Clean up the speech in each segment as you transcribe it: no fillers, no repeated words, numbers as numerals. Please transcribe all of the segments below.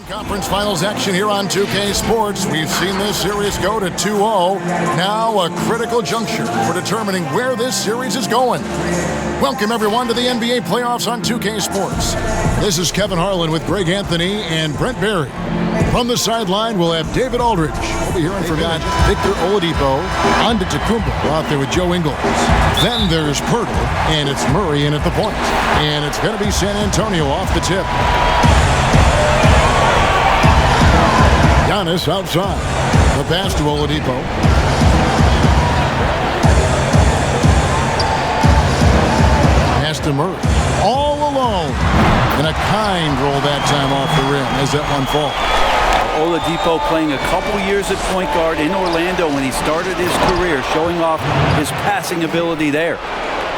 Conference Finals action here on 2K Sports. We've seen this series go to 2-0. Now a critical juncture for determining where this series is going. Welcome, everyone, to the NBA playoffs on 2K Sports. This is Kevin Harlan with Greg Anthony and Brent Barry. From the sideline, we'll have David Aldridge. We'll be hearing from Victor Oladipo, Antetokounmpo out there with Joe Ingles. Then there's Pirtle, and it's Murray in at the point. And it's going to be San Antonio off the tip. Giannis outside. The pass to Oladipo. Pass to Murray. All alone. And a kind roll that time off the rim as that one falls. Oladipo playing a couple years at point guard in Orlando when he started his career, showing off his passing ability there.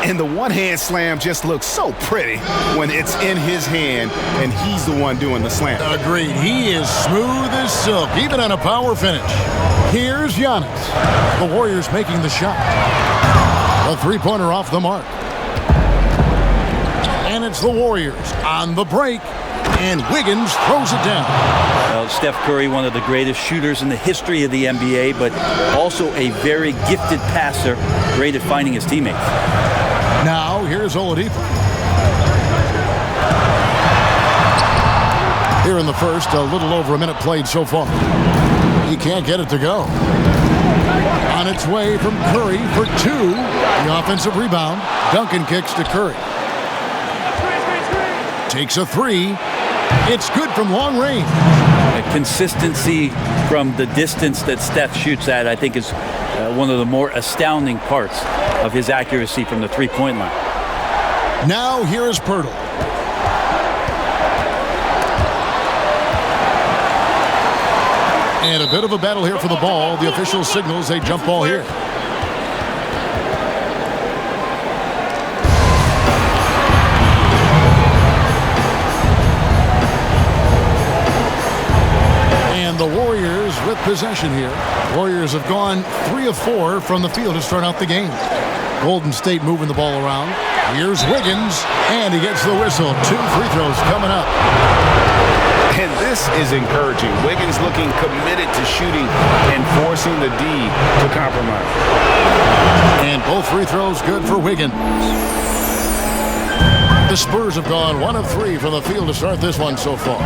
And the one-hand slam just looks so pretty when it's in his hand and he's the one doing the slam. Agreed. He is smooth as silk, even on a power finish. Here's Giannis. The Warriors making the shot. A three-pointer off the mark. And it's the Warriors on the break. And Wiggins throws it down. Well, Steph Curry, one of the greatest shooters in the history of the NBA, but also a very gifted passer, great at finding his teammates. Now, here's Oladipo. Here in the first, a little over a minute played so far. He can't get it to go. On its way from Curry for two. The offensive rebound. Duncan kicks to Curry. Takes a three. It's good from long range. Consistency from the distance that Steph shoots at, I think, is one of the more astounding parts of his accuracy from the three-point line. Now here is Pirtle. And a bit of a battle here for the ball. The official signals a jump ball here. The Warriors with possession here. Warriors have gone 3 of 4 from the field to start out the game. Golden State moving the ball around. Here's Wiggins, and he gets the whistle. 2 free throws coming up. And this is encouraging. Wiggins looking committed to shooting and forcing the D to compromise. And both free throws good for Wiggins. The Spurs have gone 1 of 3 from the field to start this one so far.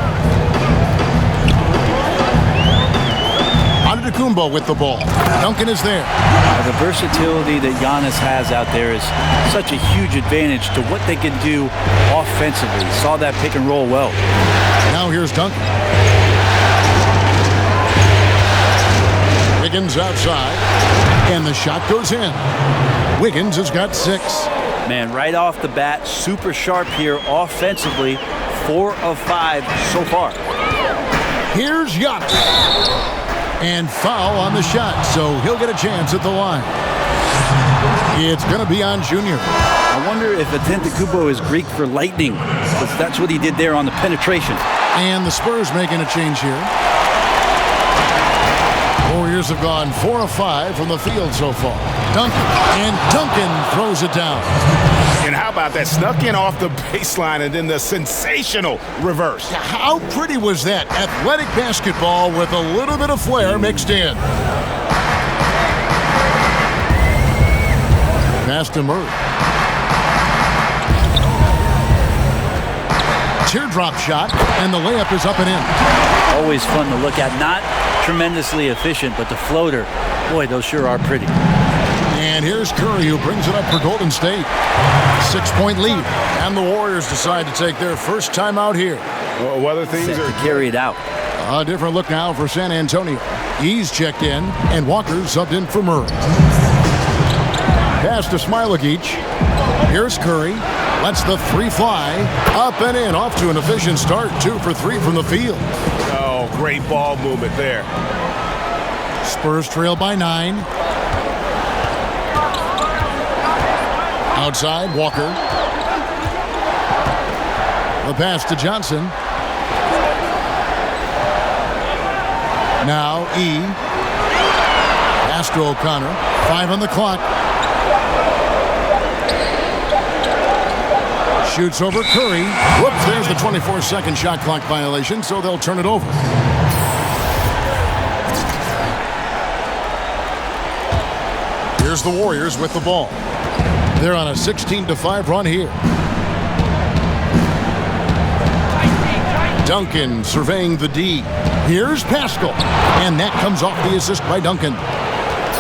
Antetokounmpo with the ball. Duncan is there. The versatility that Giannis has out there is such a huge advantage to what they can do offensively. Saw that pick and roll well. Now here's Duncan. Wiggins outside. And the shot goes in. Wiggins has got 6. Man, right off the bat, super sharp here offensively. 4 of 5 so far. Here's Giannis. And foul on the shot, so he'll get a chance at the line. It's going to be on Junior. I wonder if Antetokounmpo is Greek for lightning, because that's what he did there on the penetration. And the Spurs making a change here. Warriors have gone 4 of 5 from the field so far. Duncan, and Duncan throws it down. And how about that? Snuck in off the baseline and then the sensational reverse. How pretty was that? Athletic basketball with a little bit of flair mixed in. Pass to Murray. Teardrop shot, and the layup is up and in. Always fun to look at. Not tremendously efficient, but the floater, boy, those sure are pretty. And here's Curry, who brings it up for Golden State. 6-point lead. And the Warriors decide to take their first time out here. Whether things Set are to carry it out. A different look now for San Antonio. He's checked in, and Walker's subbed in for Murray. Pass to Smilagic. Here's Curry. Lets the three fly. Up and in. Off to an efficient start. 2 for 3 from the field. Oh, great ball movement there. Spurs trail by 9. Outside, Walker. The pass to Johnson. Now E. Pass to O'Connor. 5 on the clock. Shoots over Curry. Whoops, there's the 24-second shot clock violation, so they'll turn it over. Here's the Warriors with the ball. They're on a 16-5 run here. Duncan surveying the D. Here's Pascal. And that comes off the assist by Duncan.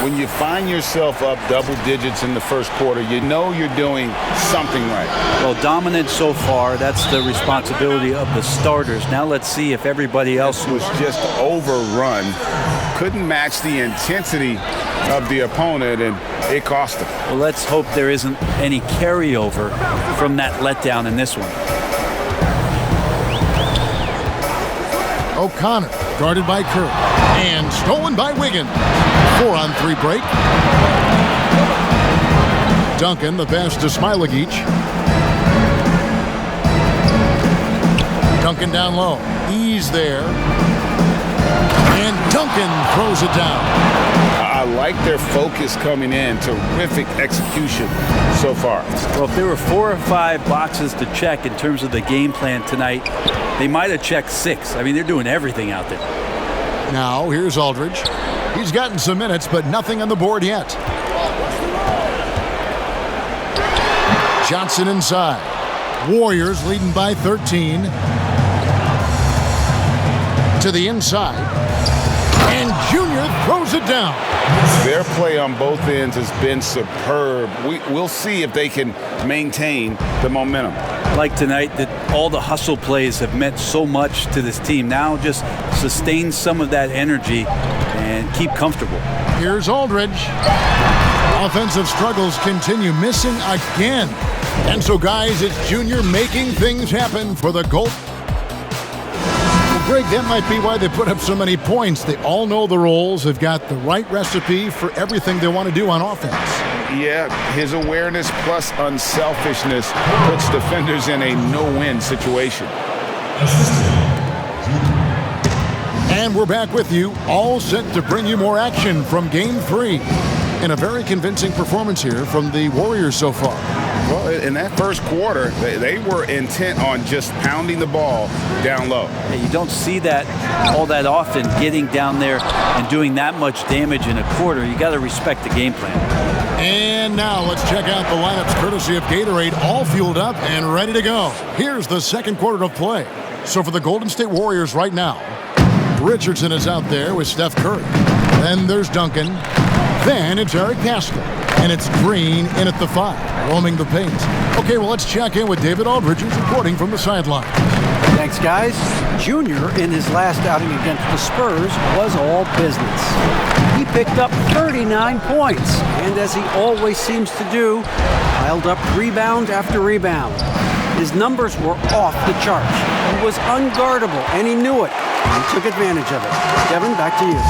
When you find yourself up double digits in the first quarter, you know you're doing something right. Well, dominant so far. That's the responsibility of the starters. Now let's see if everybody else Was just overrun. Couldn't match the intensity of the opponent, and it cost him. Well, let's hope there isn't any carryover from that letdown in this one. O'Connor guarded by Curry and stolen by Wiggins. 4-on-3 break. Duncan the pass to Smilagic. Duncan down low. He's there. And Duncan throws it down. I like their focus coming in. Terrific execution so far. Well, if there were 4 or 5 boxes to check in terms of the game plan tonight, they might have checked 6. I mean, they're doing everything out there. Now, here's Aldridge. He's gotten some minutes, but nothing on the board yet. Johnson inside. Warriors leading by 13. To the inside. And Junior throws it down. Their play on both ends has been superb. We'll see if they can maintain the momentum. Like tonight, that all the hustle plays have meant so much to this team. Now just sustain some of that energy and keep comfortable. Here's Aldridge. Offensive struggles continue, missing again. And so, guys, it's Junior making things happen for the Gold. Well, Greg, that might be why they put up so many points. They all know the roles. They've got the right recipe for everything they want to do on offense. Yeah, his awareness plus unselfishness puts defenders in a no-win situation. And we're back with you, all set to bring you more action from Game 3. And a very convincing performance here from the Warriors so far. Well, in that first quarter, they were intent on just pounding the ball down low. Yeah, you don't see that all that often, getting down there and doing that much damage in a quarter. You got to respect the game plan. And now let's check out the lineups courtesy of Gatorade, all fueled up and ready to go. Here's the second quarter of play. So for the Golden State Warriors right now, Richardson is out there with Steph Curry. Then there's Duncan. Then it's Eric Pascal. And it's Green in at the 5, roaming the paint. Okay, well, let's check in with David Aldridge, who's reporting from the sideline. Thanks, guys. Junior, in his last outing against the Spurs, was all business. He picked up 39 points, and as he always seems to do, piled up rebound after rebound. His numbers were off the charts. He was unguardable, and he knew it. And he took advantage of it. Kevin, back to you.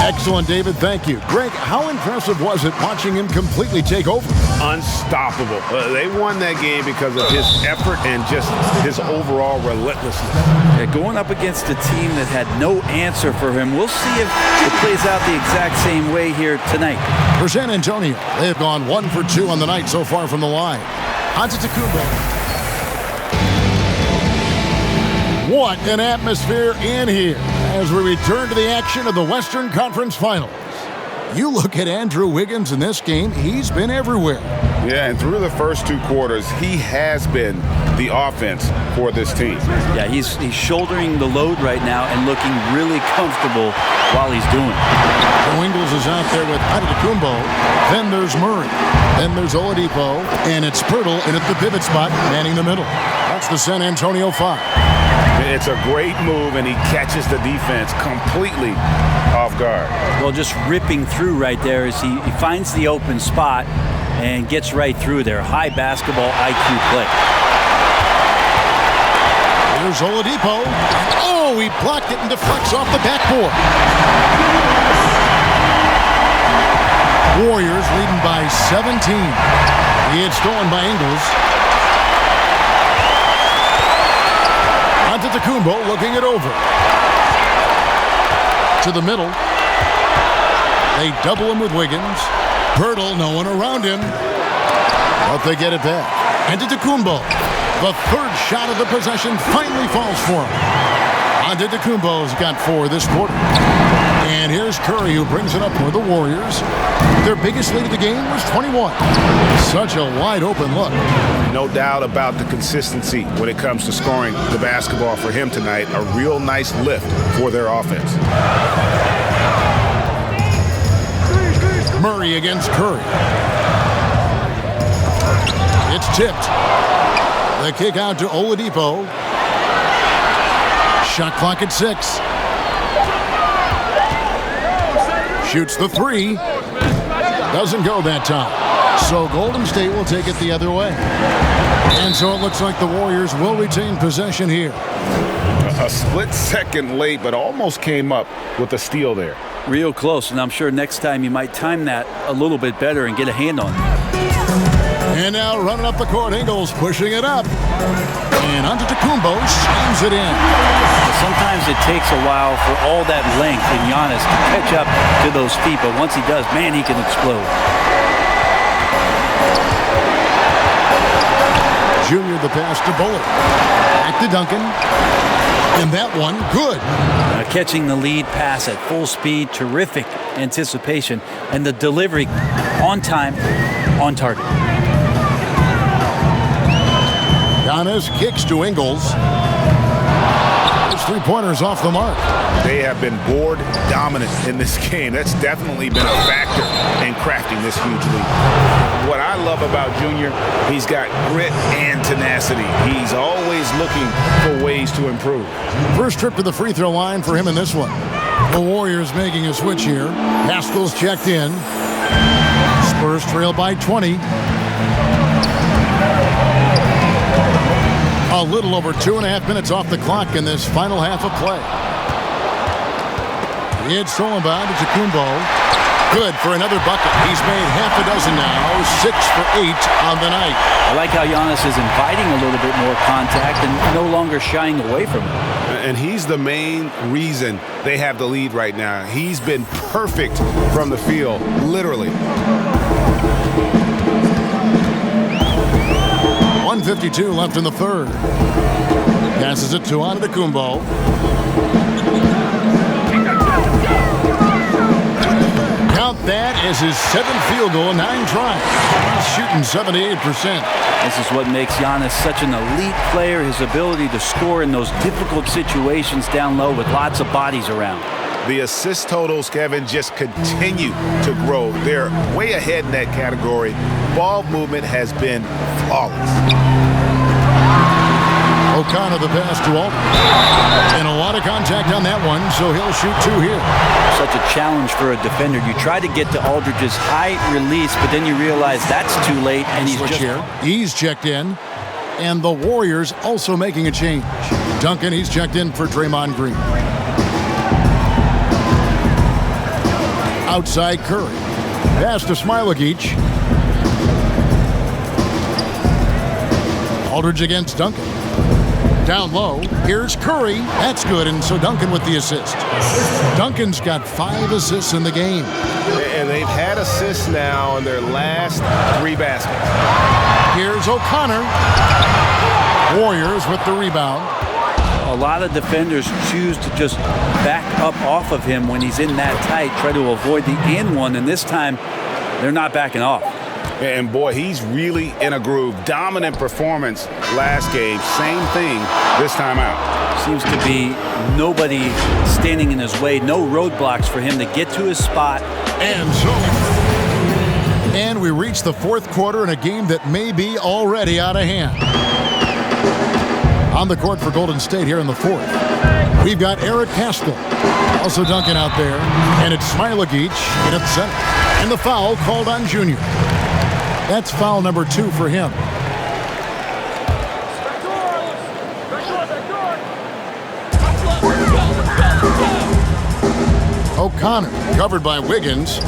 Excellent, David. Thank you. Greg, how impressive was it watching him completely take over? Unstoppable. They won that game because of his effort and just his overall relentlessness. Yeah, going up against a team that had no answer for him. We'll see if it plays out the exact same way here tonight. For San Antonio, they have gone 1 for 2 on the night so far from the line. Antetokounmpo. What an atmosphere in here as we return to the action of the Western Conference Finals. You look at Andrew Wiggins in this game, he's been everywhere. Yeah, and through the first 2 quarters, he has been the offense for this team. Yeah, he's shouldering the load right now and looking really comfortable while he's doing it. Joe Ingles is out there with Antetokounmpo. Then there's Murray. Then there's Oladipo. And it's Pirtle in at the pivot spot, manning the middle. That's the San Antonio 5. It's a great move, and he catches the defense completely off guard. Well, just ripping through right there as he finds the open spot and gets right through there. High basketball IQ play. Here's Oladipo. Oh, he blocked it and deflects off the backboard. Warriors leading by 17. He had stolen by Ingles. Antetokounmpo looking it over. To the middle. They double him with Wiggins. Pirtle, no one around him. But they get it back. Antetokounmpo. The third shot of the possession finally falls for him. Antetokounmpo's got 4 this quarter. And here's Curry, who brings it up for the Warriors. Their biggest lead of the game was 21. Such a wide-open look. No doubt about the consistency when it comes to scoring the basketball for him tonight. A real nice lift for their offense. Murray against Curry. It's tipped. The kick out to Oladipo. Shot clock at 6. Shoots the 3. Doesn't go that time. So Golden State will take it the other way. And so it looks like the Warriors will retain possession here. A split second late, but almost came up with a steal there. Real close, and I'm sure next time you might time that a little bit better and get a hand on it. And now running up the court, Ingles pushing it up. And Antetokounmpo slams it in. Sometimes it takes a while for all that length in Giannis to catch up to those feet, but once he does, man, he can explode. Junior the pass to Bullock. Back to Duncan. And that one, good. Catching the lead pass at full speed, terrific anticipation, and the delivery on time, on target. Giannis kicks to Ingles. His three-pointers off the mark. They have been board dominant in this game. That's definitely been a factor in crafting this huge lead. What I love about Junior, he's got grit and tenacity. He's always looking for ways to improve. First trip to the free throw line for him in this one. The Warriors making a switch here. Haskell's checked in. Spurs trail by 20. A little over 2.5 minutes off the clock in this final half of play. It's stolen by Antetokounmpo. Good for another bucket. He's made half a dozen now. 6 for 8 on the night. I like how Giannis is inviting a little bit more contact and no longer shying away from it. And he's the main reason they have the lead right now. He's been perfect from the field, literally. 1:52 left in the third. Passes it to Antetokounmpo. Count that as his 7th field goal, 9 tries. He's shooting 78%. This is what makes Giannis such an elite player, his ability to score in those difficult situations down low with lots of bodies around. The assist totals, Kevin, just continue to grow. They're way ahead in that category. Ball movement has been flawless. O'Connor the pass to Aldridge. And a lot of contact on that one, so he'll shoot 2 here. Such a challenge for a defender. You try to get to Aldridge's high release, but then you realize that's too late, and he's just here. He's checked in. And the Warriors also making a change. Duncan, he's checked in for Draymond Green. Outside Curry. Pass to Smailagic. Aldridge against Duncan. Down low. Here's Curry. That's good, and so Duncan with the assist. Duncan's got 5 assists in the game. And they've had assists now in their last 3 baskets. Here's O'Connor. Warriors with the rebound. A lot of defenders choose to just back up off of him when he's in that tight, try to avoid the and one, and this time they're not backing off. And boy, he's really in a groove. Dominant performance last game. Same thing this time out. Seems to be nobody standing in his way, no roadblocks for him to get to his spot. And we reach the 4th quarter in a game that may be already out of hand. On the court for Golden State here in the 4th. We've got Eric Pascal. Also Duncan out there. And it's Smailagic in at the center. And the foul called on Junior. That's foul number 2 for him. O'Connor covered by Wiggins.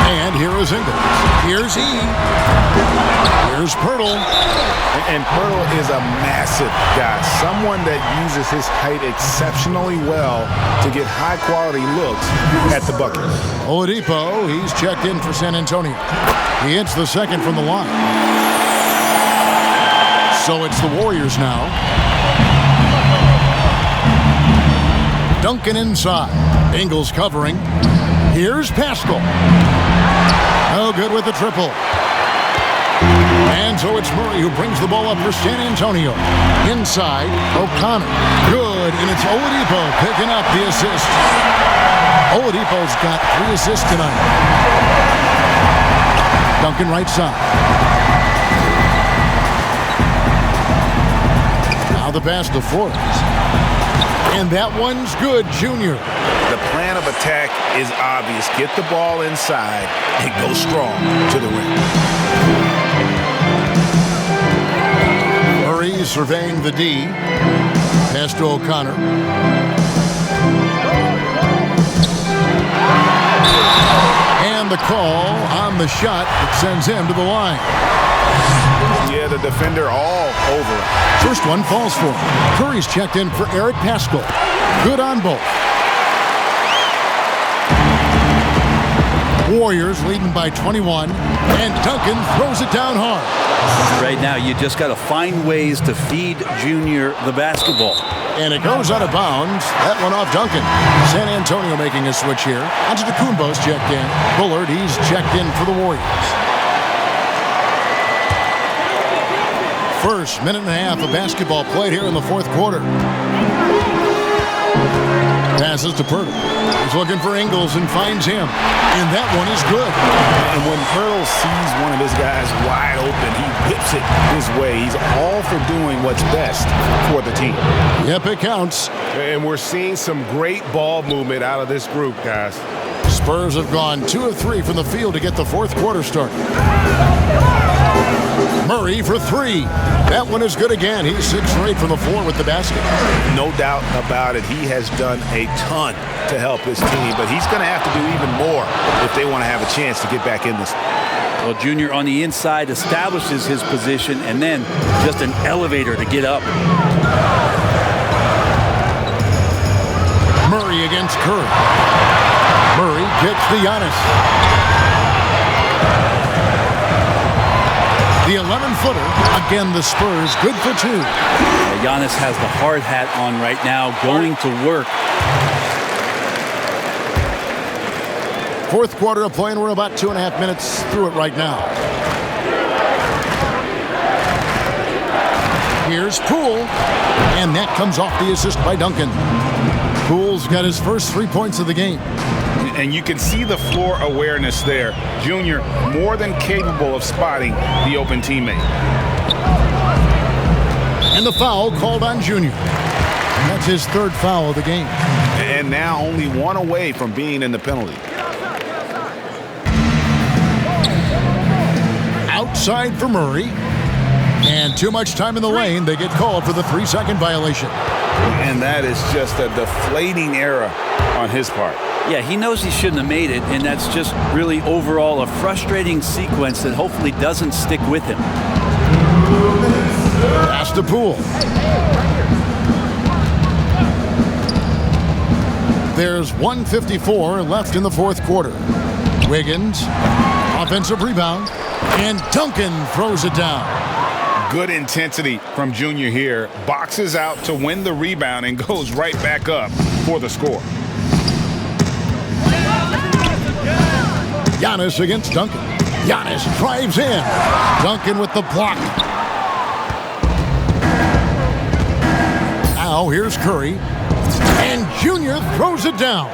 And here is Ingles. Here's E. Here's Pirtle. And Pirtle is a massive guy. Someone that uses his height exceptionally well to get high-quality looks at the bucket. Oladipo, he's checked in for San Antonio. He hits the second from the line. So it's the Warriors now. Duncan inside. Ingles covering. Here's Pascal. Oh, good with the triple. And so it's Murray who brings the ball up for San Antonio. Inside, O'Connor. Good, and it's Oladipo picking up the assist. Oladipo's got 3 assists tonight. Duncan right side. Now the pass to Flores. And that one's good, Junior. The plan of attack is obvious. Get the ball inside and go strong to the rim. Murray surveying the D. Pass to O'Connor. And the call on the shot that sends him to the line. Yeah, the defender all over it. First one falls for him. Curry's checked in for Eric Pascal. Good on both. Warriors leading by 21, and Duncan throws it down hard. Right now, you just got to find ways to feed Junior the basketball. And it goes out of bounds. That one off Duncan. San Antonio making a switch here. Antetokounmpo's checked in. Bullard, he's checked in for the Warriors. First minute and a half of basketball played here in the fourth quarter. Passes to Pirtle. He's looking for Ingles and finds him. And that one is good. And when Pirtle sees one of his guys wide open, he whips it his way. He's all for doing what's best for the team. Yep, it counts. And we're seeing some great ball movement out of this group, guys. Spurs have gone 2 of 3 from the field to get the fourth quarter started. Murray for 3. That one is good again. He's 6 for 8 from the floor with the basket. No doubt about it. He has done a ton to help his team, but he's going to have to do even more if they want to have a chance to get back in this. Well, Junior on the inside establishes his position and then just an elevator to get up. Murray against Curry. Murray kicks to Giannis. The 11-footer. Again, the Spurs good for 2. Giannis has the hard hat on right now, going to work. Fourth quarter of play, and we're about 2.5 minutes through it right now. Here's Poole, and that comes off the assist by Duncan. Poole's got his first 3 points of the game. And you can see the floor awareness there. Junior more than capable of spotting the open teammate. And the foul called on Junior. And that's his 3rd foul of the game. And now only 1 away from being in the penalty. Outside for Murray. And too much time in the lane. They get called for the 3-second violation. And that is just a deflating error on his part. Yeah, he knows he shouldn't have made it, and that's just really overall a frustrating sequence that hopefully doesn't stick with him. Pass to Poole. There's 1:54 left in the fourth quarter. Wiggins, offensive rebound, and Duncan throws it down. Good intensity from Junior here. Boxes out to win the rebound and goes right back up for the score. Giannis against Duncan. Giannis drives in. Duncan with the block. Now here's Curry. And Junior throws it down.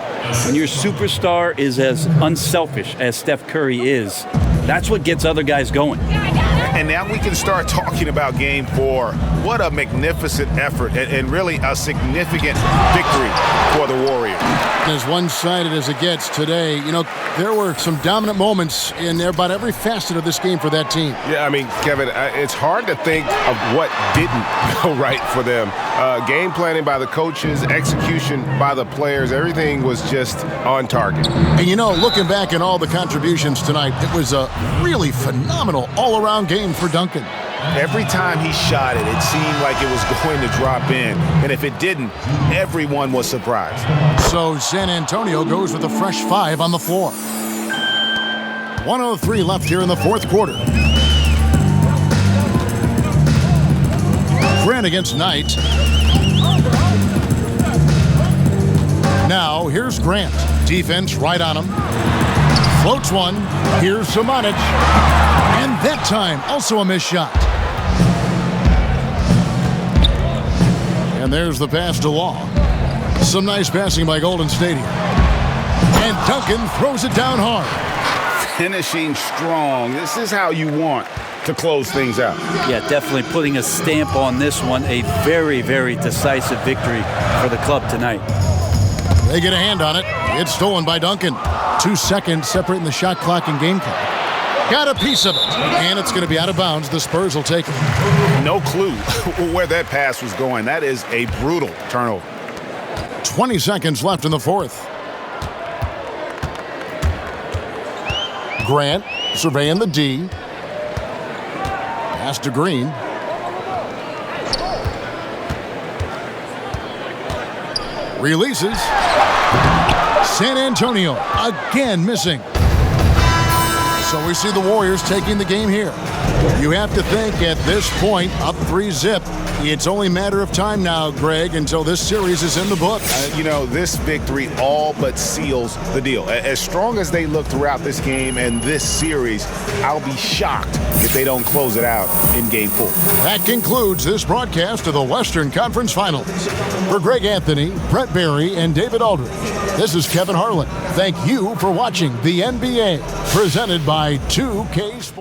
When your superstar is as unselfish as Steph Curry is, that's what gets other guys going. And now we can start talking about Game 4. What a magnificent effort and really a significant victory for the Warriors. As one-sided as it gets today, you know, there were some dominant moments in about every facet of this game for that team. Yeah, I mean, Kevin, it's hard to think of what didn't go right for them. Game planning by the coaches, execution by the players, everything was just on target. And, you know, looking back at all the contributions tonight, it was a really phenomenal all-around game for Duncan. Every time he shot it, it seemed like it was going to drop in. And if it didn't, everyone was surprised. So San Antonio goes with a fresh 5 on the floor. 1:03 left here in the fourth quarter. Grant against Knight. Now, here's Grant. Defense right on him. Floats one. Here's Samanic. And that time, also a missed shot. And there's the pass to Law. Some nice passing by Golden State here. And Duncan throws it down hard. Finishing strong. This is how you want to close things out. Yeah, definitely putting a stamp on this one. A very, very decisive victory for the club tonight. They get a hand on it. It's stolen by Duncan. 2 seconds separating the shot clock and game clock. Got a piece of it. And it's going to be out of bounds. The Spurs will take it. No clue where that pass was going. That is a brutal turnover. 20 seconds left in the fourth. Grant surveying the D. Pass to Green. Releases. San Antonio again missing. So we see the Warriors taking the game here. You have to think at this point, up 3-0. It's only a matter of time now, Greg, until this series is in the books. This victory all but seals the deal. As strong as they look throughout this game and this series, I'll be shocked if they don't close it out in Game 4. That concludes this broadcast of the Western Conference Finals. For Greg Anthony, Brett Barry, and David Aldridge, this is Kevin Harlan. Thank you for watching the NBA, presented by 2K Sports.